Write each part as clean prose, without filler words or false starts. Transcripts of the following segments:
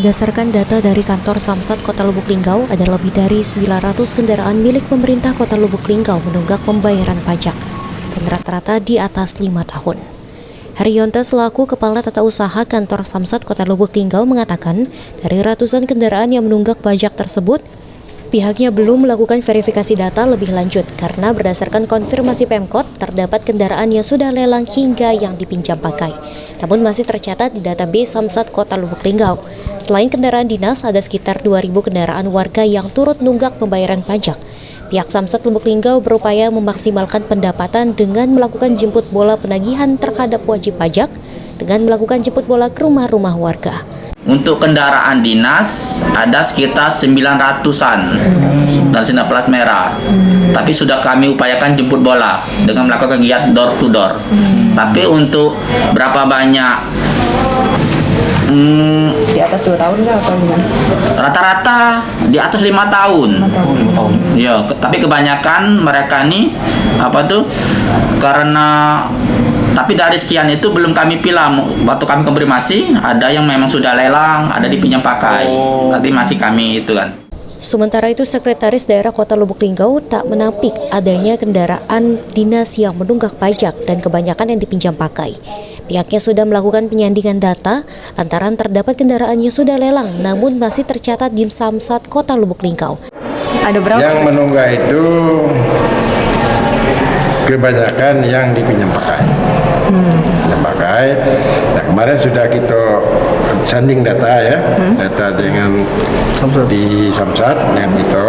Berdasarkan data dari kantor Samsat Kota Lubuk Linggau, ada lebih dari 900 kendaraan milik pemerintah Kota Lubuk Linggau menunggak pembayaran pajak, dan rata-rata di atas 5 tahun. Haryanto selaku Kepala Tata Usaha Kantor Samsat Kota Lubuk Linggau mengatakan, dari ratusan kendaraan yang menunggak pajak tersebut, pihaknya belum melakukan verifikasi data lebih lanjut karena berdasarkan konfirmasi Pemkot, terdapat kendaraan yang sudah lelang hingga yang dipinjam pakai. Namun masih tercatat di database Samsat Kota Lubuk Linggau. Selain kendaraan dinas, ada sekitar 2.000 kendaraan warga yang turut nunggak pembayaran pajak. Pihak Samsat Lubuk Linggau berupaya memaksimalkan pendapatan dengan melakukan jemput bola penagihan terhadap wajib pajak dengan melakukan jemput bola ke rumah-rumah warga. Untuk kendaraan dinas ada sekitar 900-an dan sinar plat merah. Tapi sudah kami upayakan jemput bola dengan melakukan kegiatan door to door. Tapi untuk berapa banyak Di atas 2 tahun nggak atau gimana? rata-rata di atas 5 tahun. Ya, tapi kebanyakan mereka nih karena tapi dari sekian itu belum kami pilih. Waktu kami konfirmasi, ada yang memang sudah lelang, ada dipinjam pakai. Berarti masih kami itu kan. Sementara itu, Sekretaris Daerah Kota Lubuk Linggau tak menampik adanya kendaraan dinas yang menunggak pajak dan kebanyakan yang dipinjam pakai. Pihaknya sudah melakukan penyandingan data lantaran terdapat kendaraan yang sudah lelang namun masih tercatat di Samsat Kota Lubuk Linggau. Ada berapa? Yang menunggak itu kebanyakan yang dipinjam pakai. Nah, kemarin sudah kita sanding data ya, data dengan di Samsat yang itu.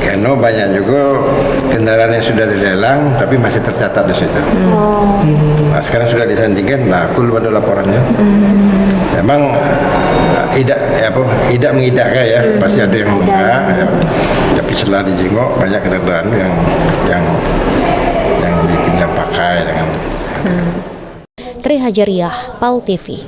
Karena banyak juga kendaraan yang sudah dilelang tapi masih tercatat di situ. Nah, sekarang sudah disandingkan, nah aku belum ada laporannya. Memang tidak mengidakkan ya, pasti ada yang menunggak. Ya. Tapi setelah dijenguk banyak kendaraan yang dipinjam pakai dengan. Tri Hajariah, PAL TV.